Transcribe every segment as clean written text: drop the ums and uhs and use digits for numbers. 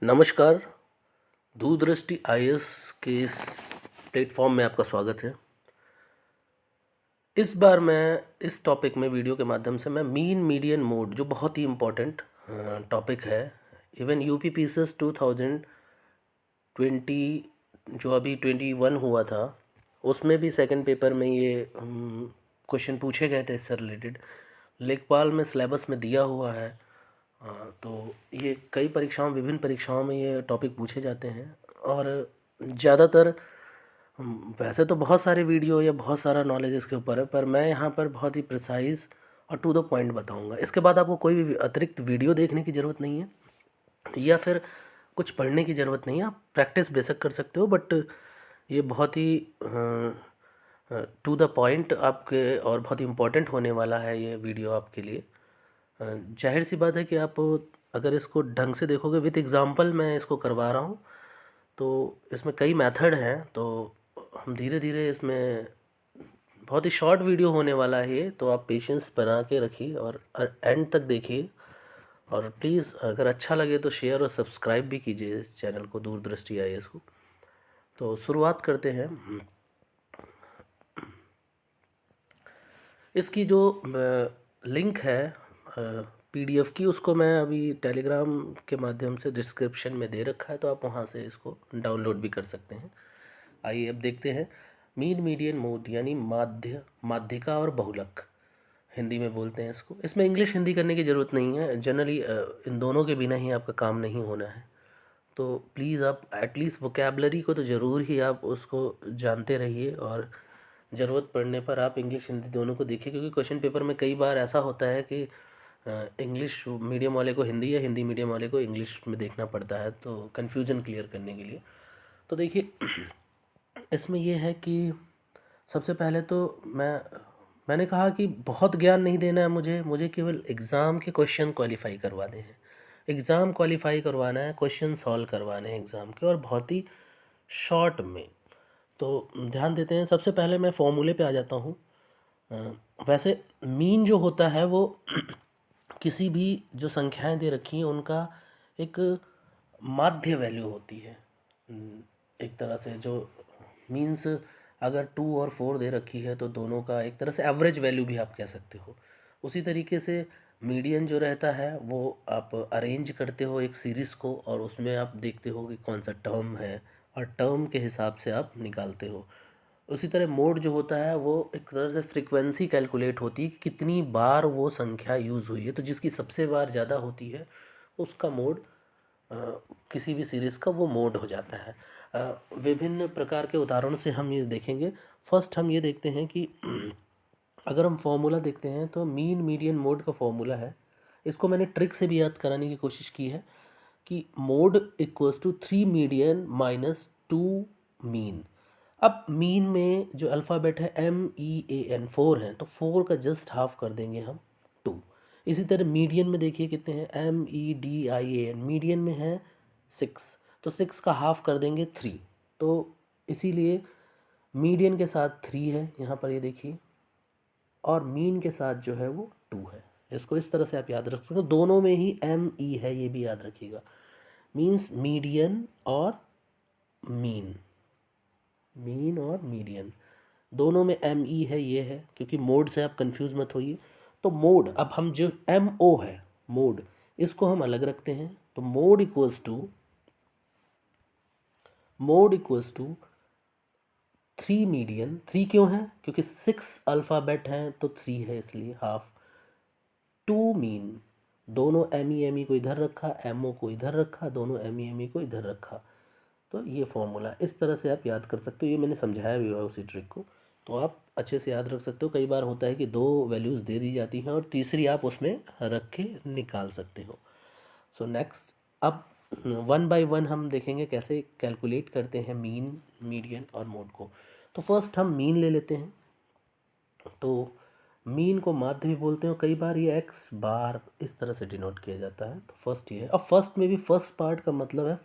नमस्कार। दूरदृष्टि आईएएस के इस प्लेटफॉर्म में आपका स्वागत है। इस बार मैं इस टॉपिक में वीडियो के माध्यम से मैं मीन मीडियन मोड, जो बहुत ही इम्पोर्टेंट टॉपिक है, इवन यूपी पीसीएस 2020 जो अभी 21 हुआ था, उसमें भी सेकंड पेपर में ये क्वेश्चन पूछे गए थे इससे रिलेटेड। लेखपाल में सिलेबस में दिया हुआ है। तो ये कई परीक्षाओं विभिन्न परीक्षाओं में ये टॉपिक पूछे जाते हैं। और ज़्यादातर वैसे तो बहुत सारे वीडियो या बहुत सारा नॉलेज इसके ऊपर है, पर मैं यहाँ पर बहुत ही प्रिसाइज और टू द पॉइंट बताऊँगा। इसके बाद आपको कोई भी अतिरिक्त वीडियो देखने की ज़रूरत नहीं है या फिर कुछ पढ़ने की ज़रूरत नहीं है। आप प्रैक्टिस बेशक कर सकते हो, बट ये बहुत ही टू द पॉइंट आपके और बहुत ही इम्पोर्टेंट होने वाला है ये वीडियो आपके लिए। जाहिर सी बात है कि आप अगर इसको ढंग से देखोगे, विद एग्ज़ाम्पल मैं इसको करवा रहा हूँ, तो इसमें कई मेथड हैं। तो हम धीरे धीरे इसमें बहुत ही शॉर्ट वीडियो होने वाला है ये, तो आप पेशेंस बना के रखिए और एंड तक देखिए। और प्लीज़ अगर अच्छा लगे तो शेयर और सब्सक्राइब भी कीजिए इस चैनल को, दूरदृष्टि आईएएस को। तो शुरुआत करते हैं। इसकी जो लिंक है पीडीएफ की, उसको मैं अभी टेलीग्राम के माध्यम से डिस्क्रिप्शन में दे रखा है, तो आप वहाँ से इसको डाउनलोड भी कर सकते हैं। आइए अब देखते हैं। मीन मीडियन मोड यानी माध्यिका और बहुलक, हिंदी में बोलते हैं इसको। इसमें इंग्लिश हिंदी करने की ज़रूरत नहीं है। जनरली इन दोनों के बिना ही आपका काम नहीं होना है। तो प्लीज़ आप एटलीस्ट वोकेबलरी को तो ज़रूर ही आप उसको जानते रहिए, और ज़रूरत पड़ने पर आप इंग्लिश हिंदी दोनों को देखिए, क्योंकि क्वेश्चन पेपर में कई बार ऐसा होता है कि इंग्लिश मीडियम वाले को हिंदी या हिंदी मीडियम वाले को इंग्लिश में देखना पड़ता है, तो कन्फ्यूज़न क्लियर करने के लिए। तो देखिए, इसमें यह है कि सबसे पहले तो मैंने कहा कि बहुत ज्ञान नहीं देना है मुझे केवल एग्ज़ाम के क्वेश्चन क्वालिफाई करवाने हैं। एग्ज़ाम क्वालिफाई करवाना है, क्वेश्चन सॉल्व करवाने हैं एग्ज़ाम के, और बहुत ही शॉर्ट में। तो ध्यान देते हैं। सबसे पहले मैं फॉर्मूले पे आ जाता हूँ। वैसे मीन जो होता है वो किसी भी जो संख्याएं दे रखी हैं उनका एक माध्य वैल्यू होती है। एक तरह से जो मीन्स, अगर 2 और 4 दे रखी है तो दोनों का एक तरह से एवरेज वैल्यू भी आप कह सकते हो। उसी तरीके से मीडियन जो रहता है वो आप अरेंज करते हो एक सीरीज़ को, और उसमें आप देखते हो कि कौन सा टर्म है, और टर्म के हिसाब से आप निकालते हो। उसी तरह मोड जो होता है वो एक तरह से फ्रिक्वेंसी कैलकुलेट होती है कि कितनी बार वो संख्या यूज़ हुई है, तो जिसकी सबसे बार ज़्यादा होती है उसका मोड, किसी भी सीरीज़ का वो मोड हो जाता है। विभिन्न प्रकार के उदाहरणों से हम ये देखेंगे। फर्स्ट हम ये देखते हैं कि अगर हम फॉर्मूला देखते हैं तो मीन मीडियन मोड का फॉर्मूला है। इसको मैंने ट्रिक से भी याद कराने की कोशिश की है कि mode equals to 3 median minus 2 mean. अब मीन में जो अल्फ़ाबेट है MEAN 4 है, तो 4 का जस्ट हाफ कर देंगे हम 2। इसी तरह मीडियन में देखिए कितने हैं, MEDIAN, मीडियन में है 6, तो 6 का हाफ कर देंगे 3। तो इसीलिए मीडियन के साथ 3 है यहाँ पर, ये देखिए, और मीन के साथ जो है वो 2 है। इसको इस तरह से आप याद रख सकते हो। दोनों में ही ME है, ये भी याद रखिएगा। मीन्स मीडियन और मीन, मीन और मीडियन दोनों में ME है, ये है, क्योंकि मोड से आप कंफ्यूज मत होइए। तो मोड, अब हम जो MO है मोड, इसको हम अलग रखते हैं। तो मोड इक्वल्स टू 3 मीडियन। 3 क्यों है, क्योंकि 6 अल्फ़ाबेट हैं तो 3 है, इसलिए हाफ। 2 मीन, दोनों ME को इधर रखा, MO को इधर रखा, दोनों ME को इधर रखा। तो ये फॉर्मूला इस तरह से आप याद कर सकते हो। ये मैंने समझाया भी हुआ है उसी ट्रिक को, तो आप अच्छे से याद रख सकते हो। कई बार होता है कि 2 वैल्यूज़ दे दी जाती हैं और तीसरी आप उसमें रख के निकाल सकते हो। सो नेक्स्ट, अब 1 बाय 1 हम देखेंगे कैसे कैलकुलेट करते हैं मीन, मीडियन और मोड को। तो फर्स्ट हम मीन ले लेते हैं। तो मीन को माध्य भी बोलते हैं, कई बार ये x बार इस तरह से डिनोट किया जाता है। तो फर्स्ट ये है। अब फर्स्ट में भी फर्स्ट पार्ट का मतलब है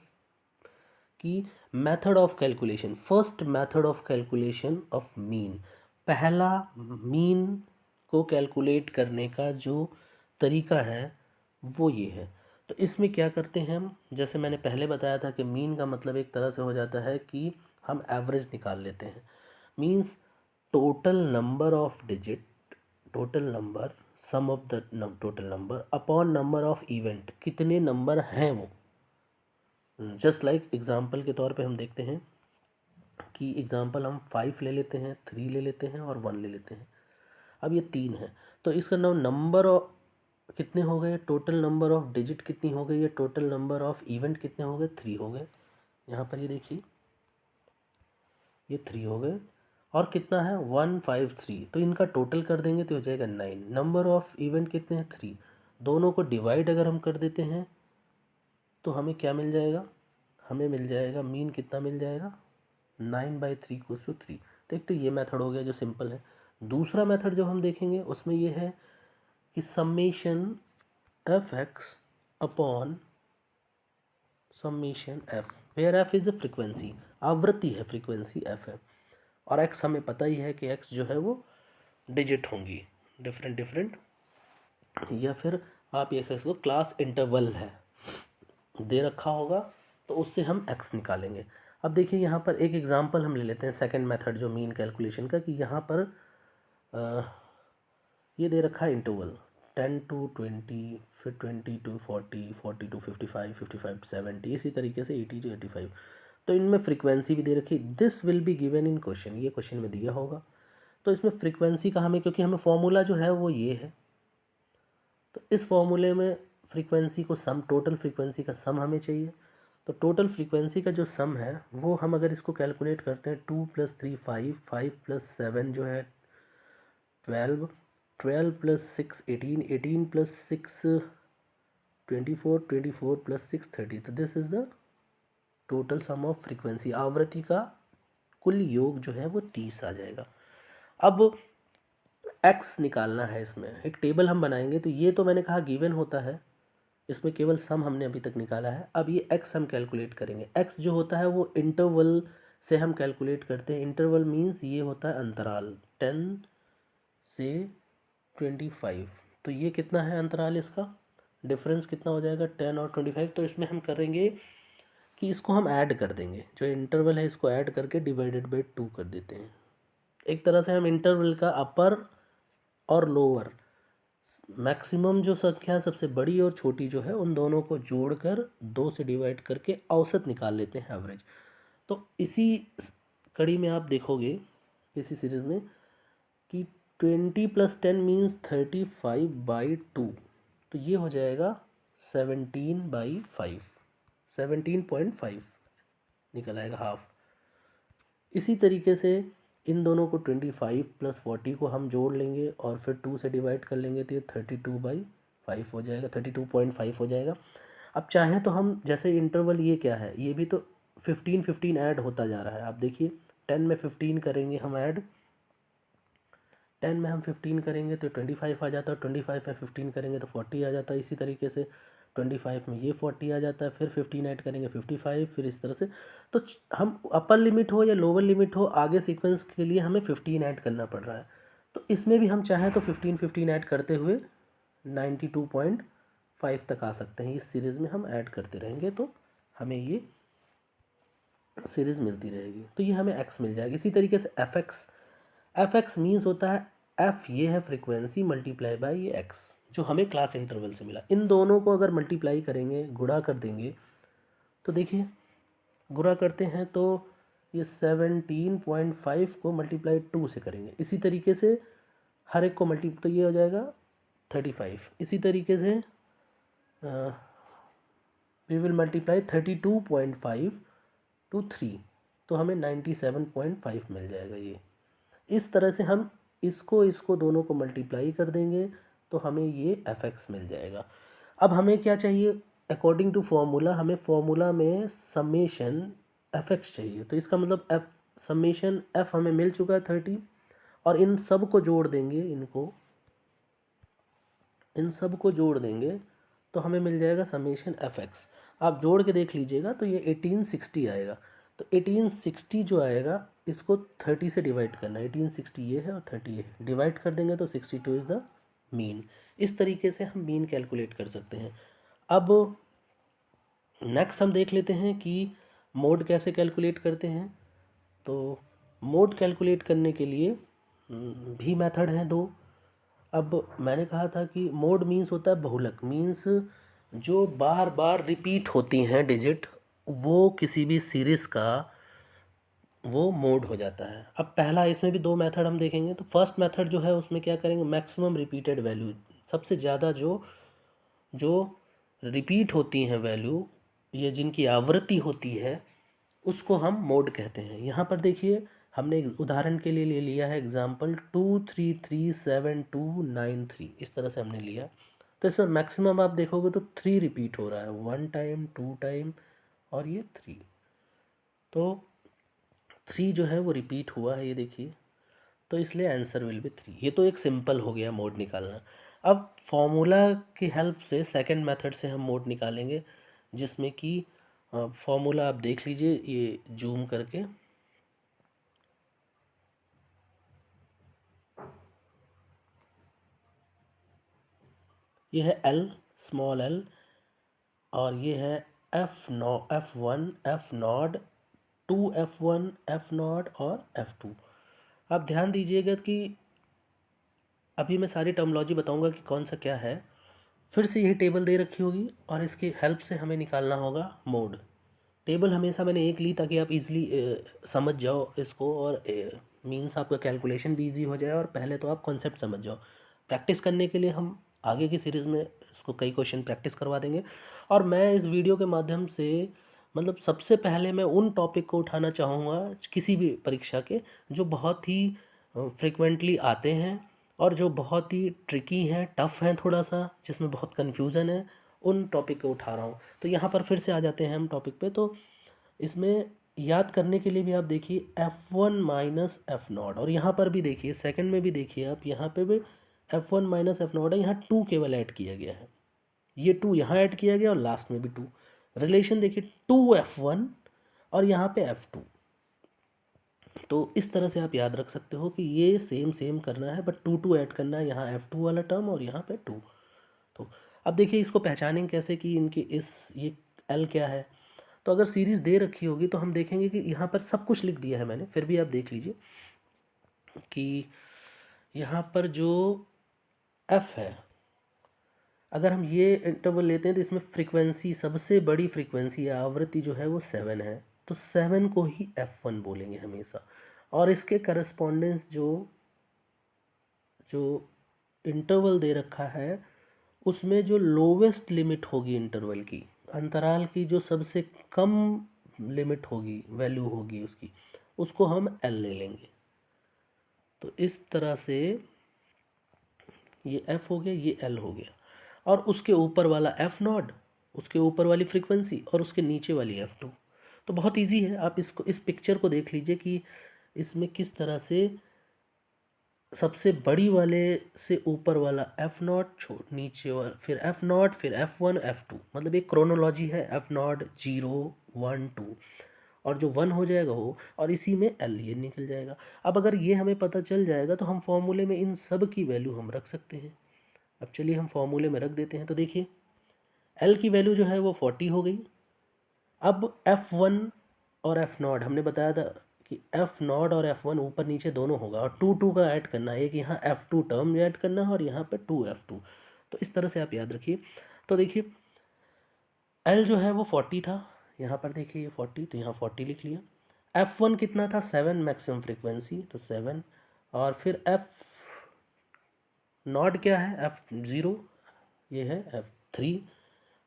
कि method of calculation, first method of calculation of mean, पहला मीन को कैलकुलेट करने का जो तरीका है वो ये है। तो इसमें क्या करते हैं हम, जैसे मैंने पहले बताया था कि मीन का मतलब एक तरह से हो जाता है कि हम एवरेज निकाल लेते हैं। Means total number of digit, total number, sum of the total number upon number of event, कितने नंबर हैं वो। जस्ट लाइक एग्जांपल के तौर पे हम देखते हैं कि एग्जांपल हम 5 ले लेते हैं, 3 ले लेते हैं और 1 ले लेते हैं। अब ये 3 है, तो इसका नाम नंबर ऑफ कितने हो गए, टोटल नंबर ऑफ डिजिट कितनी हो गई है, टोटल नंबर ऑफ इवेंट कितने हो गए, 3 हो गए। यहाँ पर ये देखिए ये 3 हो गए, और कितना है 153, तो इनका टोटल कर देंगे तो हो जाएगा 9। नंबर ऑफ इवेंट कितने हैं 3, दोनों को डिवाइड अगर हम कर देते हैं तो हमें क्या मिल जाएगा, हमें मिल जाएगा मीन कितना मिल जाएगा 9/3 = 3। तो एक तो ये मेथड हो गया जो सिंपल है। दूसरा मेथड जो हम देखेंगे उसमें ये है कि summation F X upon summation F, where F is a frequency, आवृत्ति है, फ्रीक्वेंसी एफ है, और एक्स हमें पता ही है कि एक्स जो है वो डिजिट होंगी डिफरेंट डिफरेंट, या फिर आप ये कह सकते हो क्लास इंटरवल है दे रखा होगा, तो उससे हम एक्स निकालेंगे। अब देखिए यहाँ पर एक एग्जांपल हम ले लेते हैं सेकंड मेथड जो मीन कैलकुलेशन का, कि यहाँ पर ये दे रखा है इंटरवल 10 to 20, फिर 20 to 40, 40 to 55, 55 to 70, इसी तरीके से 80 to 85। तो इनमें फ्रीक्वेंसी भी दे रखी, this will be given in question, ये क्वेश्चन में दिया होगा। तो इसमें फ्रीक्वेंसी का हमें, क्योंकि हमें फॉर्मूला जो है वो ये है, तो इस फॉर्मूले में फ्रीक्वेंसी को सम, टोटल फ्रीक्वेंसी का सम हमें चाहिए। तो टोटल फ्रीक्वेंसी का जो सम है वो हम अगर इसको कैलकुलेट करते हैं 2 + 3 5, 5 + 7 जो है 12, 12 + 6 18, 18 + 6 24, 24 + 6 30। तो this is the total sum of frequency, आवृत्ति का कुल योग जो है वो 30 आ जाएगा। अब एक्स निकालना है, इसमें एक टेबल हम बनाएंगे। तो ये तो मैंने कहा गिवन होता है, इसमें केवल सम हमने अभी तक निकाला है। अब ये एक्स हम कैलकुलेट करेंगे। एक्स जो होता है वो इंटरवल से हम कैलकुलेट करते हैं। इंटरवल मीन्स ये होता है अंतराल 10 से 25। तो ये कितना है अंतराल, इसका डिफरेंस कितना हो जाएगा 10 और 25। तो इसमें हम करेंगे कि इसको हम ऐड कर देंगे, जो इंटरवल है इसको ऐड करके /2 कर देते हैं। एक तरह से हम इंटरवल का अपर और लोअर, मैक्सिमम जो संख्या सबसे बड़ी और छोटी जो है उन दोनों को जोड़कर 2 से डिवाइड करके औसत निकाल लेते हैं, एवरेज। तो इसी कड़ी में आप देखोगे इसी सीरीज में कि 20 + 10 मीन्स 35/2, तो ये हो जाएगा 17/5, 17.5 निकल आएगा हाफ। इसी तरीके से इन दोनों को 25 + 40 को हम जोड़ लेंगे और फिर 2 से डिवाइड कर लेंगे, तो ये 32/5 हो जाएगा, 32.5 हो जाएगा। अब चाहें तो हम, जैसे इंटरवल ये क्या है, ये भी तो 15 15 ऐड होता जा रहा है। आप देखिए 10 में 15 करेंगे हम ऐड, 10 में हम 15 करेंगे तो 25 आ जाता है, 25 में 15 करेंगे तो 40 आ जाता है। इसी तरीके से 25 में ये 40 आ जाता है, फिर 15 ऐड करेंगे 55, फिर इस तरह से। तो हम अपर लिमिट हो या लोअर लिमिट हो, आगे सीक्वेंस के लिए हमें 15 ऐड करना पड़ रहा है। तो इसमें भी हम चाहें तो 15 15 ऐड करते हुए 92.5 तक आ सकते हैं। इस सीरीज़ में हम ऐड करते रहेंगे तो हमें ये सीरीज़ मिलती रहेगी। तो ये हमें एक्स मिल जाएगी। इसी तरीके से एफ एक्स मीन्स होता है एफ, ये है फ्रीक्वेंसी मल्टीप्लाई बाय ये एक्स जो हमें क्लास इंटरवल से मिला। इन दोनों को अगर मल्टीप्लाई करेंगे, गुणा कर देंगे, तो देखिए गुणा करते हैं तो ये 17.5 को मल्टीप्लाई 2 से करेंगे। इसी तरीके से हर एक को तो ये हो जाएगा 35। इसी तरीके से वी विल मल्टीप्लाई 32.5 to 3, तो हमें 97.5 मिल जाएगा। ये इस तरह से हम इसको दोनों को मल्टीप्लाई कर देंगे तो हमें ये एफ एक्स मिल जाएगा। अब हमें क्या चाहिए, अकॉर्डिंग टू फॉर्मूला, हमें फॉर्मूला में समेशन एफ एक्स चाहिए। तो इसका मतलब एफ, समेशन एफ हमें मिल चुका है 30, और इन सब को जोड़ देंगे, इन सब को जोड़ देंगे तो हमें मिल जाएगा समेशन एफ एक्स। आप जोड़ के देख लीजिएगा तो ये 1860 आएगा। तो 1860 जो आएगा इसको 30 से डिवाइड करना है, 1860 ये है और 30 ये है, डिवाइड कर देंगे तो 62 इज़ द मीन। इस तरीके से हम मीन कैलकुलेट कर सकते हैं। अब नेक्स्ट हम देख लेते हैं कि मोड कैसे कैलकुलेट करते हैं। तो मोड कैलकुलेट करने के लिए भी मेथड हैं दो। अब मैंने कहा था कि मोड मीन्स होता है बहुलक, मीन्स जो बार बार रिपीट होती हैं डिजिट, वो किसी भी सीरीज़ का वो मोड हो जाता है। अब पहला, इसमें भी दो मेथड हम देखेंगे। तो फर्स्ट मेथड जो है उसमें क्या करेंगे, मैक्सिमम रिपीटेड वैल्यू, सबसे ज़्यादा जो जो रिपीट होती हैं वैल्यू, ये जिनकी आवृत्ति होती है, उसको हम मोड कहते हैं। यहाँ पर देखिए, हमने एक उदाहरण के लिए ले लिया है एग्जाम्पल 2337293, इस तरह से हमने लिया। तो इसमें मैक्सिमम आप देखोगे तो 3 रिपीट हो रहा है, 1 टाइम, 2 टाइम और ये 3। तो 3 जो है वो रिपीट हुआ है, ये देखिए, तो इसलिए आंसर विल बी 3। ये तो एक सिंपल हो गया मोड निकालना। अब फॉर्मूला की हेल्प से सेकंड मेथड से हम मोड निकालेंगे, जिसमें कि फॉर्मूला आप देख लीजिए ये जूम करके। ये है L, स्मॉल l, और ये है F1 F not, 2F1 F not और F2। आप ध्यान दीजिएगा कि अभी मैं सारी टर्मोलॉजी बताऊंगा कि कौन सा क्या है। फिर से यही टेबल दे रखी होगी और इसकी हेल्प से हमें निकालना होगा मोड। टेबल हमेशा मैंने एक ली ताकि आप इजीली समझ जाओ इसको, और मीन्स आपका कैलकुलेशन भी इजी हो जाए, और पहले तो आप कॉन्सेप्ट समझ जाओ। प्रैक्टिस करने के लिए हम आगे की सीरीज़ में इसको कई क्वेश्चन प्रैक्टिस करवा देंगे। और मैं इस वीडियो के माध्यम से, मतलब सबसे पहले मैं उन टॉपिक को उठाना चाहूँगा किसी भी परीक्षा के, जो बहुत ही फ्रिक्वेंटली आते हैं और जो बहुत ही ट्रिकी हैं, टफ़ हैं थोड़ा सा, जिसमें बहुत कन्फ्यूज़न है, उन टॉपिक को उठा रहा हूँ। तो यहाँ पर फिर से आ जाते हैं हम टॉपिक पे। तो इसमें याद करने के लिए भी आप देखिए F1 माइनस एफ नॉट, और यहाँ पर भी देखिए सेकंड में भी देखिए आप, यहाँ पे भी F1 माइनस एफ नॉट है, यहाँ 2 केवल ऐड किया गया है, ये 2 यहाँ ऐड किया गया और लास्ट में भी 2। रिलेशन देखिए 2F1 और यहाँ पे F2। तो इस तरह से आप याद रख सकते हो कि ये सेम सेम करना है, बट 2 ऐड करना है, यहाँ F2 वाला टर्म और यहाँ पे 2। तो अब देखिए इसको पहचानेंगे कैसे कि इनकी ये L क्या है। तो अगर सीरीज़ दे रखी होगी तो हम देखेंगे कि यहाँ पर सब कुछ लिख दिया है मैंने, फिर भी आप देख लीजिए कि यहाँ पर जो F है, अगर हम ये इंटरवल लेते हैं तो इसमें फ्रीक्वेंसी, सबसे बड़ी फ्रीक्वेंसी या आवृत्ति जो है वो 7 है, तो 7 को ही F1 बोलेंगे हमेशा। और इसके करस्पॉन्डेंस जो जो इंटरवल दे रखा है, उसमें जो लोवेस्ट लिमिट होगी इंटरवल की, अंतराल की जो सबसे कम लिमिट होगी, वैल्यू होगी उसकी, उसको हम L ले लेंगे। तो इस तरह से ये F हो गया, ये L हो गया, और उसके ऊपर वाला F नॉट, उसके ऊपर वाली फ्रीक्वेंसी, और उसके नीचे वाली F2। तो बहुत इजी है, आप इसको, इस पिक्चर को देख लीजिए कि इसमें किस तरह से सबसे बड़ी वाले से ऊपर वाला F नॉट, नीचे वाला फिर F नॉट, फिर F1 F2, मतलब एक क्रोनोलॉजी है, F नॉट 0 1 2, और जो 1 हो जाएगा वो, और इसी में L ये निकल जाएगा। अब अगर ये हमें पता चल जाएगा तो हम फॉर्मूले में इन सब की वैल्यू हम रख सकते हैं। अब चलिए हम फॉर्मूले में रख देते हैं। तो देखिए L की वैल्यू जो है वो 40 हो गई। अब F1 और F नॉट हमने बताया था कि F नॉट और F1 ऊपर नीचे दोनों होगा, और 2 का ऐड करना है, एक यहाँ F2 टर्म ऐड करना है और यहाँ पे 2F2। तो इस तरह से आप याद रखिए। तो देखिए L जो है वो 40 था, यहाँ पर देखिए ये 40, तो यहाँ 40 लिख लिया। F1 कितना था, 7 मैक्सिमम फ्रीक्वेंसी, तो 7, और फिर F नॉट क्या है, F0, ये है F3,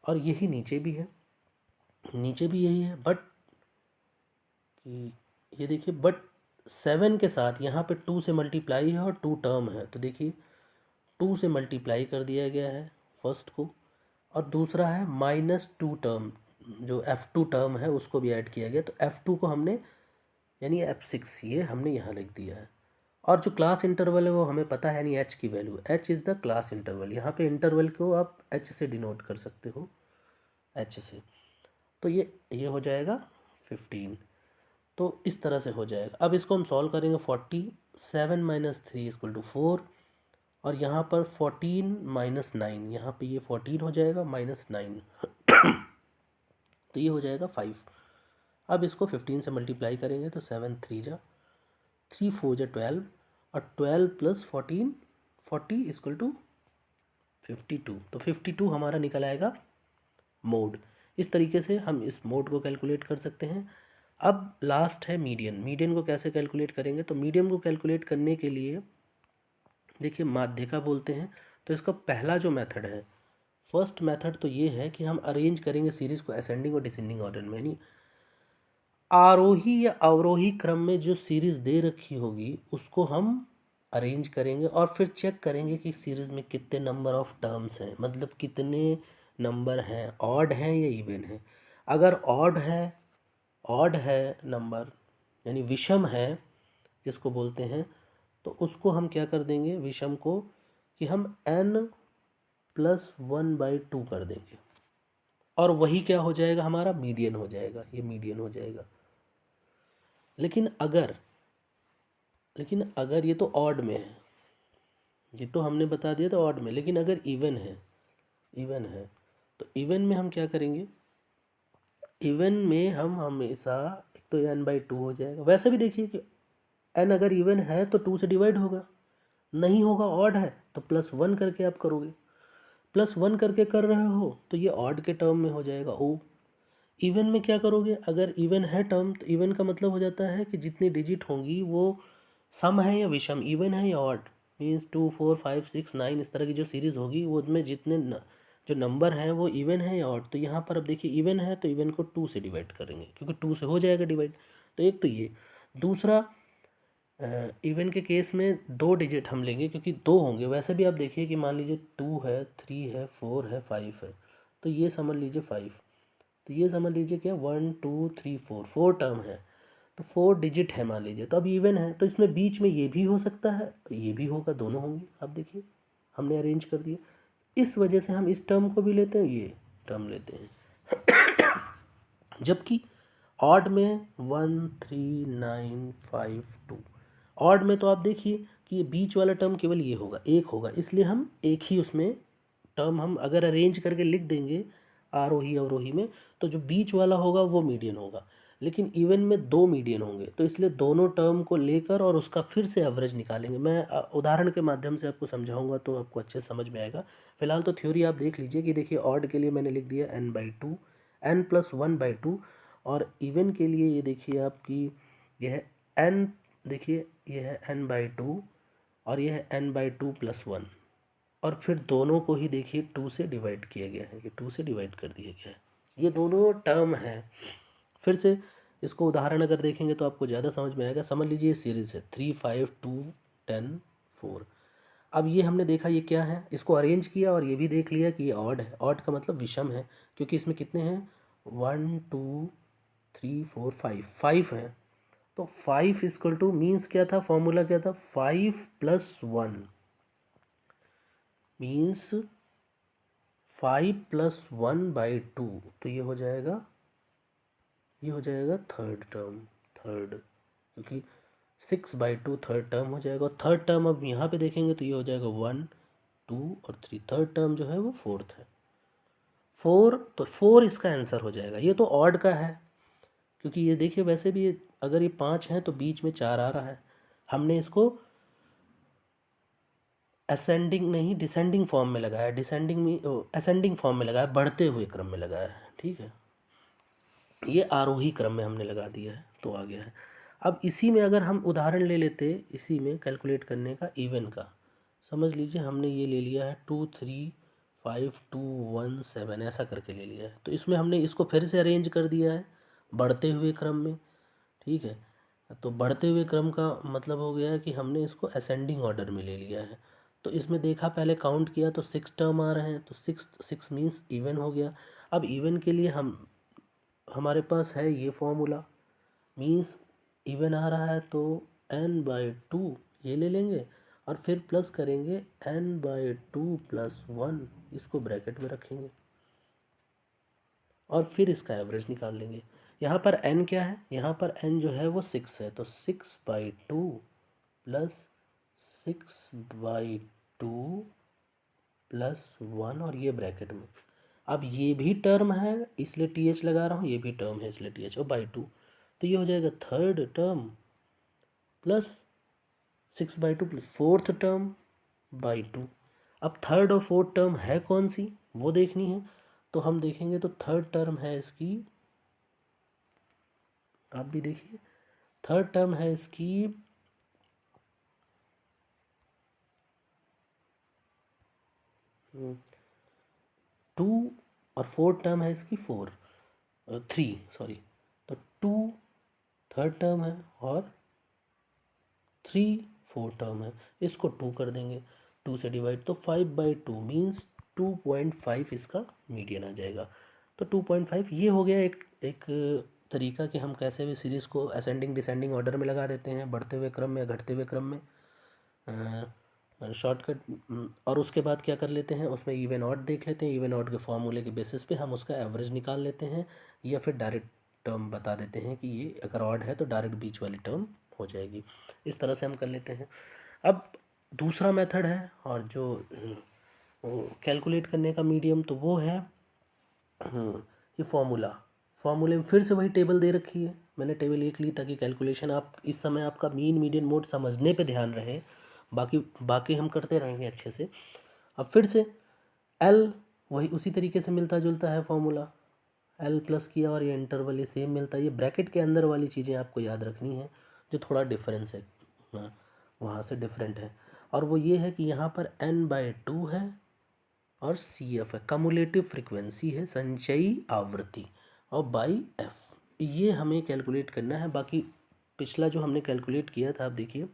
और यही नीचे भी है, नीचे भी यही है, बट कि ये देखिए, बट 7 के साथ यहाँ पे 2 से मल्टीप्लाई है और 2 टर्म है, तो देखिए 2 से मल्टीप्लाई कर दिया गया है फर्स्ट को, और दूसरा है -2 टर्म, जो F2 टर्म है उसको भी ऐड किया गया, तो F2 को हमने, यानी F6 ये हमने यहाँ लिख दिया है। और जो क्लास इंटरवल है वो हमें पता है, यानी H की value, H is the class interval, यहाँ पे इंटरवल को आप H से डिनोट कर सकते हो, H से। तो ये हो जाएगा 15। तो इस तरह से हो जाएगा। अब इसको हम सॉल्व करेंगे। 47 - 3 = 4, और यहाँ पर 14 माइनस 9, यहाँ पे ये 14 हो जाएगा माइनस 9 तो ये हो जाएगा 5। अब इसको 15 से मल्टीप्लाई करेंगे तो 7 3 जा 3 4 जा 12 और 12 प्लस 14 40 इक्वल टू 52। तो 52 हमारा निकल आएगा मोड। इस तरीके से हम इस मोड को कैलकुलेट कर सकते हैं। अब लास्ट है मीडियन। मीडियन को कैसे कैलकुलेट करेंगे? तो मीडियन को कैलकुलेट करने के लिए देखिए माध्यिका बोलते हैं। तो इसका पहला जो मेथड है, फर्स्ट मेथड तो ये है कि हम अरेंज करेंगे सीरीज़ को असेंडिंग और डिसेंडिंग ऑर्डर में, यानी आरोही या अवरोही क्रम में जो सीरीज़ दे रखी होगी उसको हम अरेंज करेंगे और फिर चेक करेंगे कि सीरीज़ में कितने नंबर ऑफ टर्म्स हैं, मतलब कितने नंबर हैं, ऑड हैं या इवन हैं। अगर ऑड है नंबर यानी विषम है जिसको बोलते हैं, तो उसको हम क्या कर देंगे विषम को कि हम n+1/2 कर देंगे और वही क्या हो जाएगा हमारा मीडियन हो जाएगा, ये मीडियन हो जाएगा। लेकिन अगर ये तो ऑड में है, ये तो हमने बता दिया था ऑड में, लेकिन अगर इवन है तो इवन में हम क्या करेंगे, इवन में हम हमेशा एक तो n/2 हो जाएगा। वैसे भी देखिए कि n अगर इवन है तो 2 से डिवाइड होगा, नहीं होगा ऑड है तो +1 करके आप करोगे, +1 करके कर रहे हो तो ये ऑड के टर्म में हो जाएगा ओ। इवन में क्या करोगे, अगर इवन है टर्म तो इवन का मतलब हो जाता है कि जितनी डिजिट होंगी वो सम है या विषम, इवन है या ऑड, मीन्स 2 4 5 6 9 इस तरह की जो सीरीज़ होगी वो उसमें जितने जो नंबर हैं वो इवन है या ऑड। तो यहाँ पर अब देखिए इवन है तो इवन को 2 से डिवाइड करेंगे क्योंकि 2 से हो जाएगा डिवाइड। तो एक तो ये, दूसरा इवन के केस में 2 डिजिट हम लेंगे क्योंकि 2 होंगे। वैसे भी आप देखिए कि मान लीजिए 2 है 3 है 4 है 5 है, तो ये समझ लीजिए 5, तो ये समझ लीजिए क्या 1 2 3 4 टर्म है, तो 4 डिजिट है मान लीजिए, तो अब इवन है तो इसमें बीच में ये भी हो सकता है ये भी होगा, दोनों होंगे। आप देखिए हमने अरेंज कर दिया, इस वजह से हम इस टर्म को भी लेते हैं, ये टर्म लेते हैं। जबकि ऑड में 1 3 9 5 2, ऑड में तो आप देखिए कि ये बीच वाला टर्म केवल ये होगा, एक होगा, इसलिए हम एक ही उसमें टर्म हम अगर अरेंज करके लिख देंगे आरोही अवरोही में तो जो बीच वाला होगा वो मीडियन होगा। लेकिन इवन में 2 मीडियन होंगे तो इसलिए दोनों टर्म को लेकर और उसका फिर से एवरेज निकालेंगे। मैं उदाहरण के माध्यम से आपको समझाऊंगा तो आपको अच्छे से समझ में आएगा। फिलहाल तो थ्योरी आप देख लीजिए कि देखिए ऑड के लिए मैंने लिख दिया n/2 n+1/2 और इवन के लिए ये देखिए आपकी यह n, देखिए यह है n/2 और यह है n/2+1 और फिर दोनों को ही देखिए 2 से डिवाइड किया गया है, ये 2 से डिवाइड कर दिया गया है, ये दोनों टर्म हैं। फिर से इसको उदाहरण अगर देखेंगे तो आपको ज़्यादा समझ में आएगा। समझ लीजिए ये सीरीज़ है 3 5 2 10 4। अब ये हमने देखा ये क्या है, इसको अरेंज किया और ये भी देख लिया कि ये ऑड है। ऑड का मतलब विषम है क्योंकि इसमें कितने हैं 1 2 3 4 5 हैं। तो 5 इक्वल टू मीन्स क्या था, फॉर्मूला क्या था, 5+1 मीन्स 5+1/2। तो ये हो जाएगा थर्ड टर्म, थर्ड, क्योंकि 6/2 थर्ड टर्म हो जाएगा। और थर्ड टर्म अब यहाँ पे देखेंगे तो ये हो जाएगा 1 2 और 3, थर्ड टर्म जो है वो फोर्थ है 4, तो 4 इसका आंसर हो जाएगा। ये तो ऑड का है क्योंकि ये देखिए वैसे भी अगर ये 5 हैं तो बीच में 4 आ रहा है, हमने इसको असेंडिंग नहीं डिसेंडिंग फॉर्म में लगाया, डिसेंडिंग में असेंडिंग फॉर्म में लगाया, बढ़ते हुए क्रम में लगाया है, ठीक है। ये आरोही क्रम में हमने लगा दिया है तो आ गया है। अब इसी में अगर हम उदाहरण ले लेते इसी में कैलकुलेट करने का इवन का, समझ लीजिए हमने ये ले लिया है 2 3 5 2 1 7 ऐसा करके ले लिया है। तो इसमें हमने इसको फिर से अरेंज कर दिया है बढ़ते हुए क्रम में, ठीक है। तो बढ़ते हुए क्रम का मतलब हो गया है कि हमने इसको असेंडिंग ऑर्डर में ले लिया है। तो इसमें देखा पहले काउंट किया तो 6 टर्म आ रहे हैं, तो 6 मीन्स इवन हो गया। अब इवन के लिए हमारे पास है ये फॉर्मूला, मीन्स इवन आ रहा है तो n/2 ये ले लेंगे और फिर प्लस करेंगे n/2+1, इसको ब्रैकेट में रखेंगे और फिर इसका एवरेज निकाल लेंगे। यहाँ पर n क्या है, यहाँ पर n जो है वो 6 है, तो 6/2 + 6/2 2 प्लस 1 और ये ब्रैकेट में। अब ये भी टर्म है इसलिए टी एच लगा रहा हूँ, ये भी टर्म है इसलिए टी एच, और बाई 2, तो ये हो जाएगा third term plus 6/2 plus fourth term by 2। अब थर्ड और फोर्थ टर्म है कौन सी वो देखनी है, तो हम देखेंगे तो थर्ड टर्म है इसकी, आप भी देखिए, थर्ड टर्म है इसकी 2 और फोर्थ टर्म है इसकी 3 सॉरी, तो 2 थर्ड टर्म है और 3 फोर्थ टर्म है, इसको 2 कर देंगे, 2 से डिवाइड, तो 5/2 मीन्स 2.5 इसका मीडियन आ जाएगा। तो 2.5 ये हो गया एक तरीका कि हम कैसे भी सीरीज़ को असेंडिंग डिसेंडिंग ऑर्डर में लगा देते हैं, बढ़ते हुए क्रम में या घटते हुए क्रम में, शॉर्टकट। और उसके बाद क्या कर लेते हैं, उसमें इवन ऑड देख लेते हैं, इवन ऑड के फॉर्मूले के बेसिस पे हम उसका एवरेज निकाल लेते हैं, या फिर डायरेक्ट टर्म बता देते हैं कि ये अगर ऑड है तो डायरेक्ट बीच वाली टर्म हो जाएगी। इस तरह से हम कर लेते हैं। अब दूसरा मेथड है, और जो कैलकुलेट करने का मीडियम तो वो है ये फॉर्मूले में फिर से वही टेबल दे रखी है, मैंने टेबल एक ली ताकि कैलकुलेशन आप इस समय आपका मीन मीडियन मोड समझने पे ध्यान रहे, बाकी बाकी हम करते रहेंगे अच्छे से। अब फिर से एल वही उसी तरीके से मिलता जुलता है फॉर्मूला, एल प्लस किया और ये इंटरवल ये सेम मिलता है, ये ब्रैकेट के अंदर वाली चीज़ें आपको याद रखनी है जो थोड़ा डिफरेंस है, हाँ, वहाँ से डिफरेंट है। और वो ये है कि यहाँ पर n/2 है और सी एफ है, कमुलेटिव फ्रिक्वेंसी है, संचयी आवृत्ति, और बाई एफ, ये हमें कैलकुलेट करना है। बाकी पिछला जो हमने कैलकुलेट किया था, आप देखिए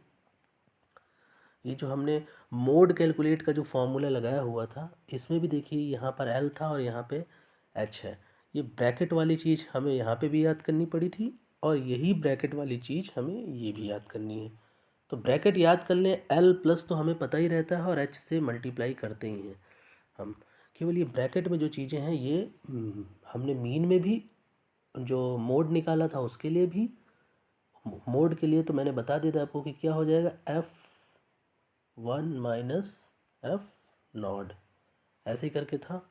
ये जो हमने मोड कैलकुलेट का जो फॉर्मूला लगाया हुआ था, इसमें भी देखिए यहाँ पर एल था और यहाँ पे एच है। ये ब्रैकेट वाली चीज़ हमें यहाँ पे भी याद करनी पड़ी थी, और यही ब्रैकेट वाली चीज़ हमें ये भी याद करनी है। तो ब्रैकेट याद कर लें, एल प्लस तो हमें पता ही रहता है और एच से मल्टीप्लाई करते ही हैं हम। केवल ये ब्रैकेट में जो चीज़ें हैं ये हमने मीन में भी जो मोड निकाला था उसके लिए भी, मोड के लिए तो मैंने बता दिया था आपको कि क्या हो जाएगा, F1 माइनस F0, ऐसे ही करके था।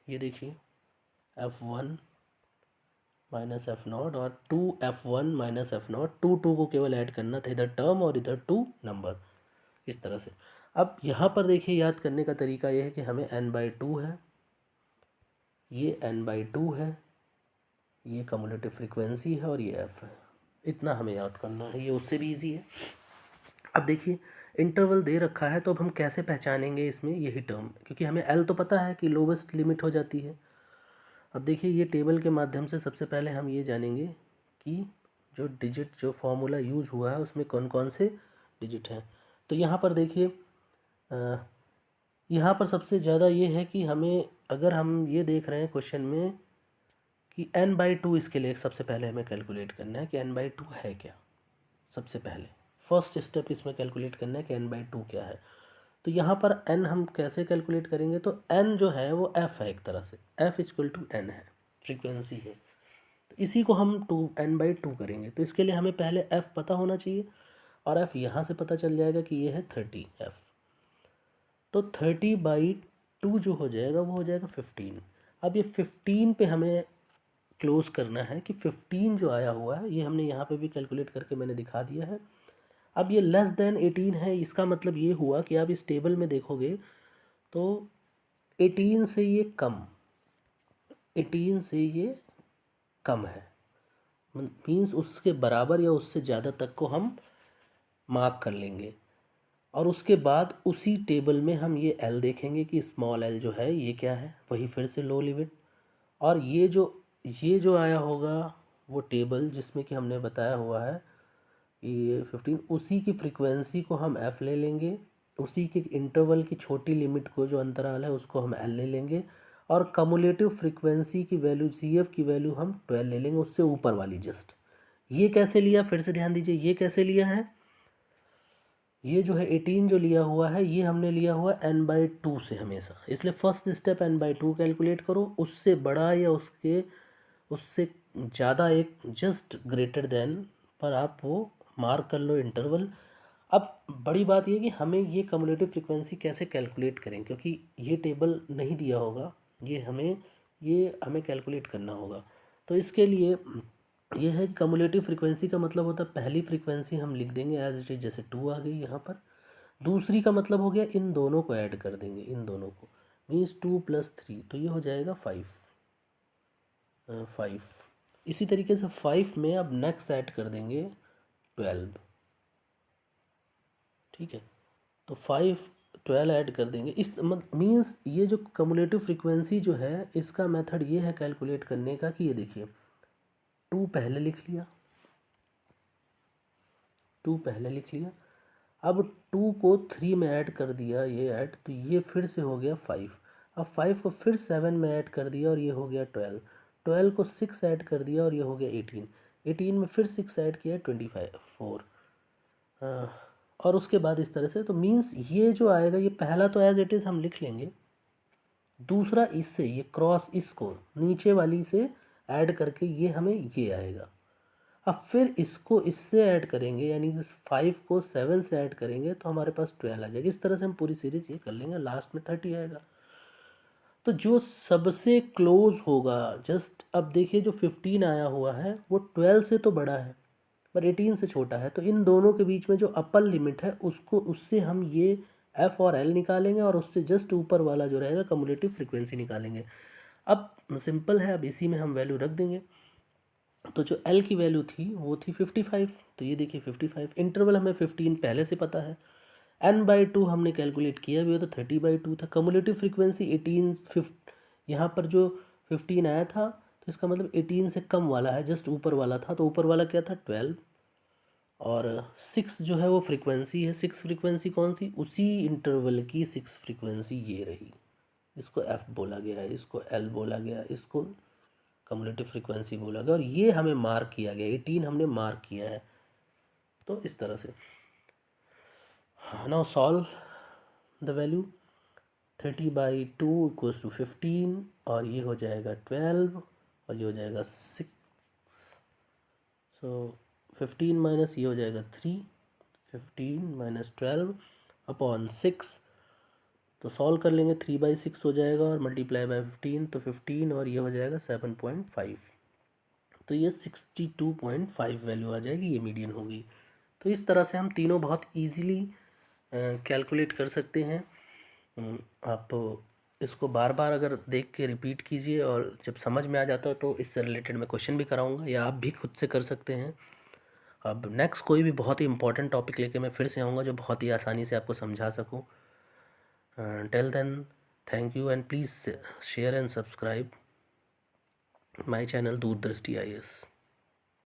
ये देखिए F1 माइनस F0 और 2F1 माइनस F0, 2 को केवल ऐड करना था, इधर टर्म और इधर 2 नंबर, इस तरह से। अब यहाँ पर देखिए याद करने का तरीका यह है कि हमें n/2 है, ये n/2 है, ये कम्युलेटिव फ्रीक्वेंसी है और ये f है, इतना हमें याद करना है, ये उससे भी इजी है। अब देखिए इंटरवल दे रखा है, तो अब हम कैसे पहचानेंगे इसमें यही टर्म, क्योंकि हमें l तो पता है कि लोवेस्ट लिमिट हो जाती है। अब देखिए ये टेबल के माध्यम से सबसे पहले हम ये जानेंगे कि जो डिजिट जो फॉर्मूला यूज़ हुआ है उसमें कौन कौन से डिजिट हैं। तो यहाँ पर देखिए यहाँ पर सबसे ज़्यादा ये है कि हमें, अगर हम ये देख रहे हैं क्वेश्चन में कि n/2, इसके लिए सबसे पहले हमें कैलकुलेट करना है कि n/2 है क्या। सबसे पहले फर्स्ट स्टेप इसमें कैलकुलेट करना है कि n/2 क्या है। तो यहाँ पर n हम कैसे कैलकुलेट करेंगे, तो n जो है वो f है, एक तरह से f = n है, फ्रीक्वेंसी है, तो इसी को हम n/2 करेंगे। तो इसके लिए हमें पहले f पता होना चाहिए, और f यहाँ से पता चल जाएगा कि ये है 30f, तो 30/2 जो हो जाएगा वो हो जाएगा 15। अब ये 15 पे हमें क्लोज करना है कि 15 जो आया हुआ है ये हमने यहाँ पे भी कैलकुलेट करके मैंने दिखा दिया है। अब ये लेस देन 18 है, इसका मतलब ये हुआ कि आप इस टेबल में देखोगे तो 18 से ये कम है, मीन्स उसके बराबर या उससे ज़्यादा तक को हम मार्क कर लेंगे। और उसके बाद उसी टेबल में हम ये एल देखेंगे कि स्मॉल एल जो है ये क्या है, वही फिर से लो लिमिट। और ये जो आया होगा वो टेबल जिसमें कि हमने बताया हुआ है ये 15, उसी की फ्रीक्वेंसी को हम एफ़ ले लेंगे, उसी के इंटरवल की छोटी लिमिट को जो अंतराल है उसको हम एल ले लेंगे, और कमुलेटिव फ्रीक्वेंसी की वैल्यू सी एफ की वैल्यू हम 12 ले लेंगे, उससे ऊपर वाली जस्ट। ये कैसे लिया, फिर से ध्यान दीजिए, ये कैसे लिया है, ये जो है 18 जो लिया हुआ है ये हमने लिया हुआ n/2 से हमेशा, इसलिए फर्स्ट स्टेप n/2 कैलकुलेट करो, उससे बड़ा या उससे ज़्यादा एक जस्ट ग्रेटर देन पर आप वो मार्क कर लो इंटरवल। अब बड़ी बात ये कि हमें ये कम्युलेटिव फ्रीक्वेंसी कैसे कैलकुलेट करें, क्योंकि ये टेबल नहीं दिया होगा, ये हमें कैलकुलेट करना होगा। तो इसके लिए ये है कि कम्युलेटिव फ्रीक्वेंसी का मतलब होता है पहली फ्रीक्वेंसी हम लिख देंगे एज इट इज, जैसे 2 आ गई यहाँ पर। दूसरी का मतलब हो गया इन दोनों को ऐड कर देंगे, इन दोनों को, मीन्स 2 + 3, तो ये हो जाएगा 5। इसी तरीके से 5 में अब नेक्स्ट ऐड कर देंगे 12। ठीक है, तो 5 12 ऐड कर देंगे। इस मीन्स ये जो कम्युलेटिव फ्रीक्वेंसी जो है, इसका मेथड ये है कैलकुलेट करने का कि ये देखिए 2 पहले लिख लिया, 2 पहले लिख लिया, अब 2 को 3 में ऐड कर दिया, ये ऐड, तो ये फिर से हो गया 5। अब 5 को फिर 7 में ऐड कर दिया और ये हो गया 12। 12 को 6 ऐड कर दिया और ये हो गया 18। 18 में फिर 6 ऐड किया 4। और उसके बाद इस तरह से, तो मीन्स ये जो आएगा, ये पहला तो एज इट इज़ हम लिख लेंगे, दूसरा इससे ये क्रॉस इसको नीचे वाली से ऐड करके ये हमें ये आएगा। अब फिर इसको इससे ऐड करेंगे, यानी कि 5 को 7 से ऐड करेंगे तो हमारे पास 12 आ जाएगा। इस तरह से हम पूरी सीरीज ये कर लेंगे, लास्ट में 30 आएगा। तो जो सबसे क्लोज होगा, जस्ट अब देखिए जो 15 आया हुआ है वो 12 से तो बड़ा है पर 18 से छोटा है, तो इन दोनों के बीच में जो अपर लिमिट है उसको, उससे हम ये एफ और एल निकालेंगे और उससे जस्ट ऊपर वाला जो रहेगा कम्युलेटिव फ्रीक्वेंसी निकालेंगे। अब सिंपल है, अब इसी में हम वैल्यू रख देंगे। तो जो एल की वैल्यू थी वो थी 55, तो ये देखिए 55। इंटरवल हमें 15 पहले से पता है, n/2 हमने कैलकुलेट किया भी हो तो 30/2 था। कम्युलेटिव फ्रीक्वेंसी 18 यहाँ पर जो 15 आया था, तो इसका मतलब 18 से कम वाला है, जस्ट ऊपर वाला था, तो ऊपर वाला क्या था 12, और 6 जो है वो फ्रीक्वेंसी है। 6 फ्रीक्वेंसी कौन सी, उसी इंटरवल की 6 फ्रीक्वेंसी ये रही, इसको एफ बोला गया है, इसको एल बोला गया, इसको कम्युलेटिव फ्रीक्वेंसी बोला गया, और ये हमें मार्क किया गया, 18 हमने मार्क किया है। तो इस तरह से नाउ सॉल्व द वैल्यू। 30/2 = 15, और ये हो जाएगा 12, और ये हो जाएगा 6। सो 15 माइनस ये हो जाएगा 3, 15 - 12/6, तो सॉल्व कर लेंगे, 3/6 हो जाएगा और मल्टीप्लाई बाय 15, तो 15 और ये हो जाएगा 7.5, तो ये 62.5 वैल्यू आ जाएगी, ये मीडियन होगी। तो इस तरह से हम तीनों बहुत इजीली कैलकुलेट कर सकते हैं। आप इसको बार बार अगर देख के रिपीट कीजिए, और जब समझ में आ जाता है तो इससे रिलेटेड मैं क्वेश्चन भी कराऊंगा, या आप भी खुद से कर सकते हैं। अब नेक्स्ट कोई भी बहुत ही इंपॉर्टेंट टॉपिक लेके मैं फिर से आऊँगा जो बहुत ही आसानी से आपको समझा सकूँ। Till then, thank you, and please share and subscribe my channel Durdrishti IAS।